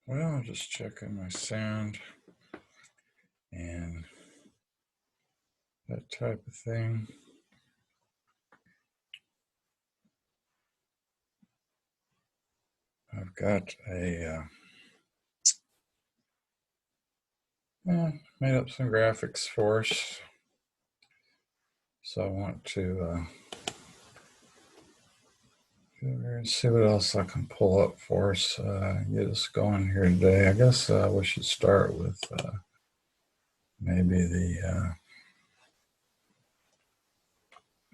Well, just checking my sound and that type of thing. I've got made up some graphics for us. So I want to see what else I can pull up for us, get us going here today. I guess we should start with maybe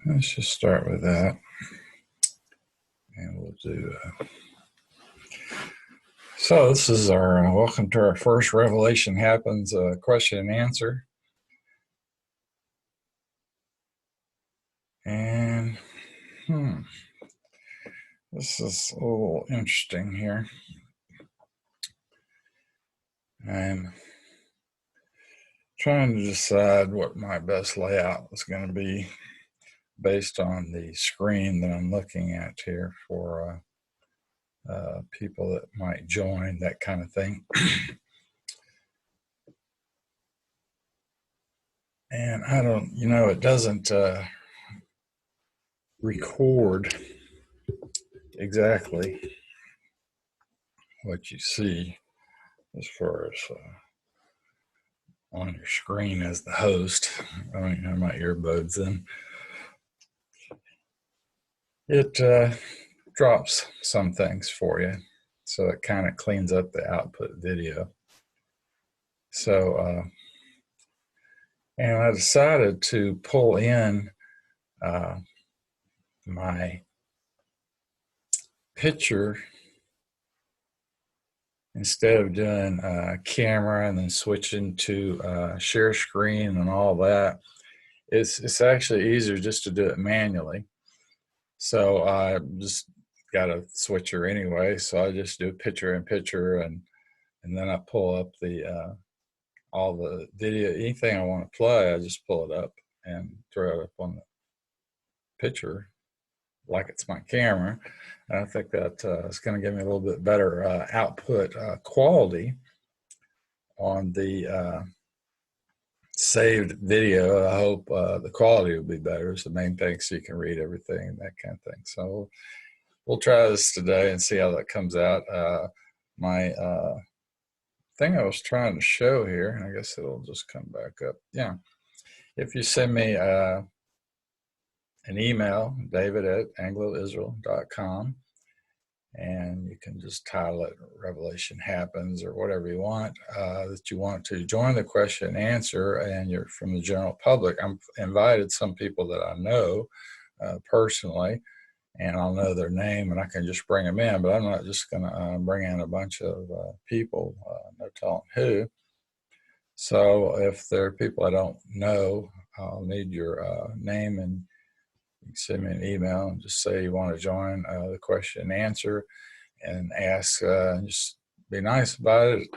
let's just start with that. And we'll do. So this is our welcome to our first Revelation Happens question and answer. And this is a little interesting here. I'm trying to decide what my best layout is going to be based on the screen that I'm looking at here for people that might join, that kind of thing. And I don't, it doesn't record exactly what you see as far as on your screen as the host. I don't even have my earbuds in. It drops some things for you, so it kind of cleans up the output video. So, and I decided to pull in my picture instead of doing camera and then switching to share screen and all that. It's actually easier just to do it manually. So I just got a switcher anyway, so I just do picture in picture, and then I pull up the all the video, anything I want to play, I just pull it up and throw it up on the picture like it's my camera. And I think that is going to give me a little bit better output quality on the saved video. I hope the quality will be better. It's the main thing, so you can read everything and that kind of thing. So we'll try this today and see how that comes out. My thing I was trying to show here, and I guess it'll just come back up. Yeah. If you send me an email, david@angloisrael.com, and you can just title it Revelation Happens or whatever you want, that you want to join the question and answer, and you're from the general public. I've invited some people that I know personally, and I'll know their name and I can just bring them in, but I'm not just going to bring in a bunch of people, no telling who. So if there are people I don't know, I'll need your name, and you can send me an email and just say you want to join the question and answer, and ask, just be nice about it.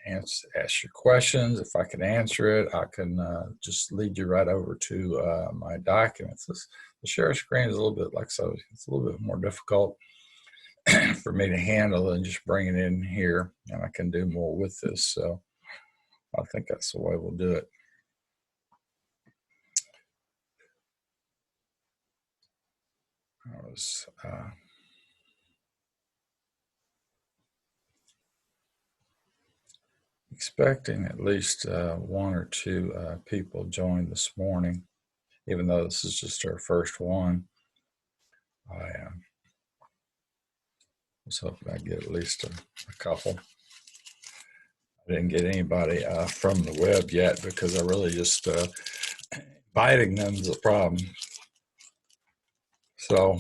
Ask your questions. If I can answer it, I can just lead you right over to my documents. The share screen is a little bit so it's a little bit more difficult for me to handle than just bring it in here, and I can do more with this. So I think that's the way we'll do it. I was expecting at least one or two people join this morning, even though this is just our first one. I was hoping I'd get at least a couple. I didn't get anybody from the web yet, because I really just inviting them is a problem. So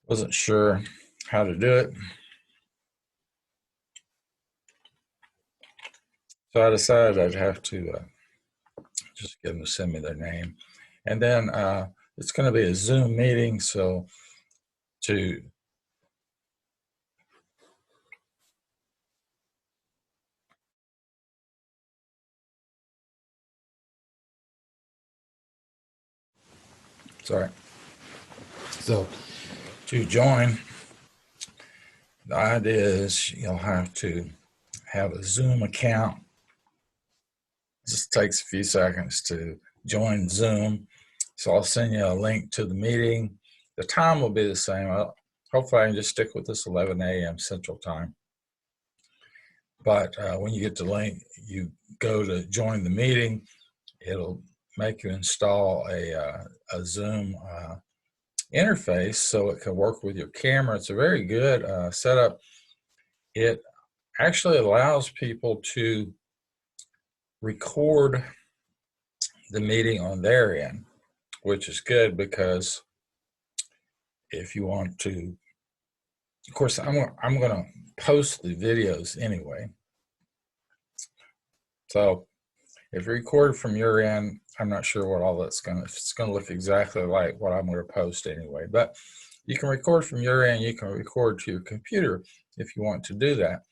wasn't sure how to do it. So I decided I'd have to just get them to send me their name. And then it's going to be a Zoom meeting, so to sorry. So To join, the idea is you'll have to have a Zoom account. It just takes a few seconds to join Zoom. So I'll send you a link to the meeting. The time will be the same. Hopefully I can just stick with this 11 a.m. Central Time. But when you get the link, you go to join the meeting. It'll make you install a Zoom interface so it can work with your camera. It's a very good setup. It actually allows people to record the meeting on their end, which is good because if you want to, of course, I'm going to post the videos anyway. So if you record from your end, I'm not sure what all that's going to, it's going to look exactly like what I'm going to post anyway, but you can record from your end, you can record to your computer if you want to do that.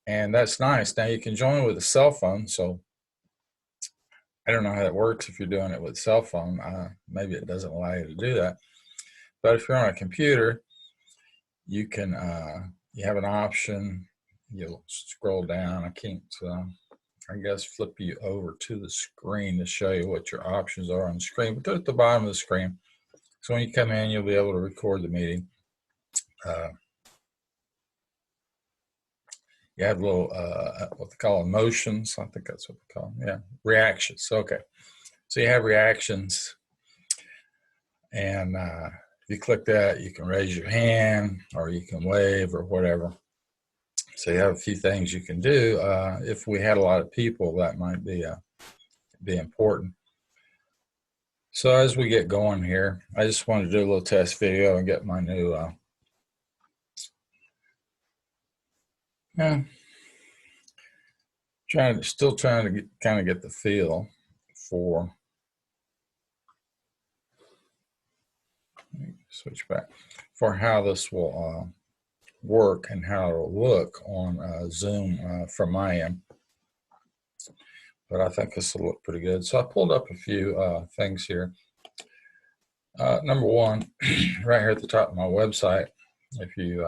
And that's nice. Now you can join with a cell phone. So I don't know how that works if you're doing it with a cell phone. Maybe it doesn't allow you to do that. But if you're on a computer, you can, you have an option. You'll scroll down. I can't, I guess, flip you over to the screen to show you what your options are on the screen. But they're at the bottom of the screen. So when you come in, you'll be able to record the meeting. You have little, what they call emotions. I think that's what they call them. Yeah, reactions. Okay. So you have reactions. And if you click that, you can raise your hand or you can wave or whatever. So you have a few things you can do. If we had a lot of people, that might be important. So as we get going here, I just wanted to do a little test video and get my new still trying to kind of get the feel for, switch back, for how this will work and how it'll look on Zoom from my end. But I think this will look pretty good. So I pulled up a few things here. Number one, right here at the top of my website, if you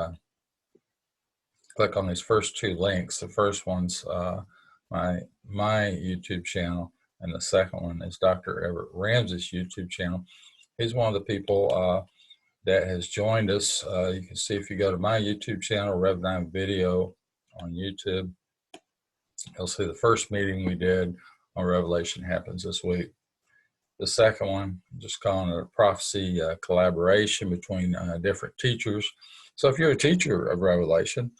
click on these first two links, the first one's my YouTube channel, and the second one is Dr. Everett Ramsey's YouTube channel. He's one of the people that has joined us. You can see if you go to my YouTube channel, Rev 9 Video on YouTube, you'll see the first meeting we did on Revelation happens this week. The second one, just calling it a prophecy collaboration between different teachers. So if you're a teacher of Revelation,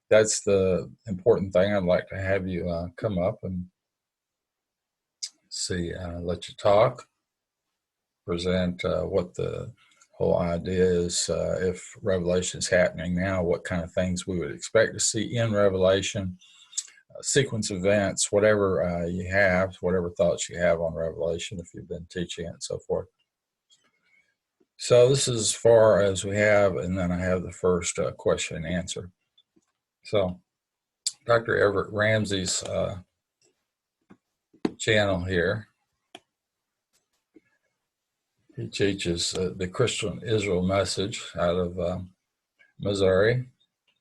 that's the important thing. I'd like to have you come up and see, let you talk, present what the whole idea is. If Revelation is happening now, what kind of things we would expect to see in Revelation, sequence events, whatever you have, whatever thoughts you have on Revelation, if you've been teaching it and so forth. So this is as far as we have, and then I have the first question and answer. So Dr. Everett Ramsey's channel here, he teaches the Christian Israel message out of Missouri.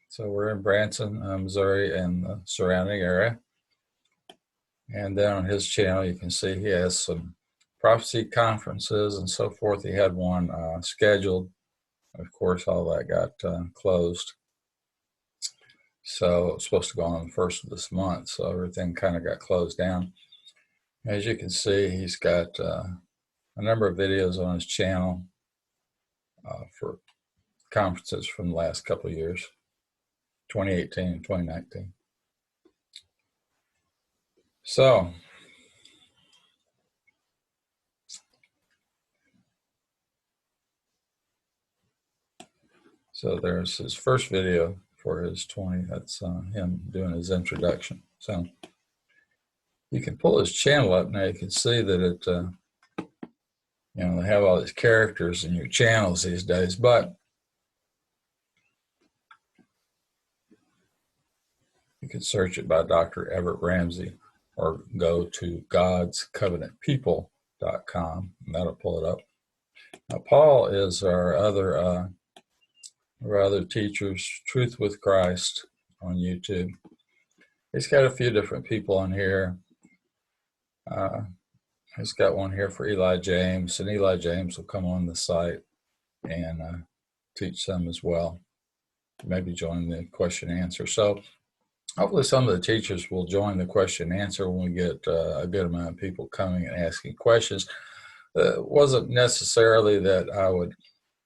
So we're in Branson, Missouri, and the surrounding area. And then on his channel, you can see he has some prophecy conferences and so forth. He had one scheduled. Of course, all that got closed. So it was supposed to go on the first of this month. So everything kind of got closed down. As you can see, he's got a number of videos on his channel for conferences from the last couple of years, 2018 and 2019. So there's his first video for his 20. That's him doing his introduction. So you can pull his channel up now. You can see that it, you know, they have all these characters in your channels these days, but you can search it by Dr. Everett Ramsey or go to godscovenantpeople.com and that'll pull it up. Now, Paul is our other or other teachers, Truth with Christ on YouTube. He's got a few different people on here. He's got one here for Eli James, and Eli James will come on the site and teach some as well. Maybe join the question and answer. So hopefully some of the teachers will join the question and answer when we get a good amount of people coming and asking questions. It wasn't necessarily that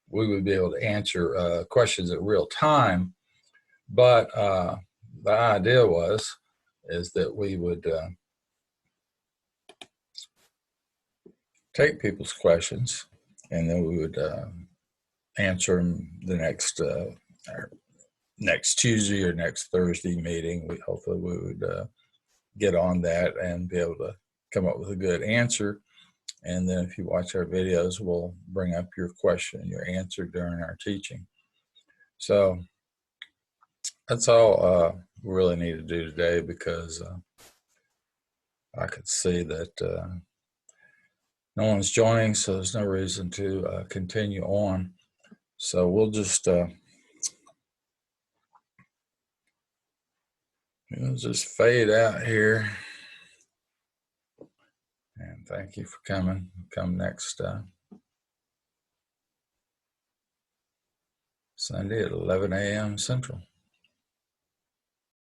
we would be able to answer questions at real time, but the idea is that we would take people's questions, and then we would answer them the next Tuesday or next Thursday meeting. Hopefully we would get on that and be able to come up with a good answer. And then if you watch our videos, we'll bring up your question, your answer during our teaching. So that's all we really need to do today, because I could see that no one's joining, so there's no reason to continue on. So we'll just fade out here. And thank you for coming. Come next Sunday at 11 a.m. Central.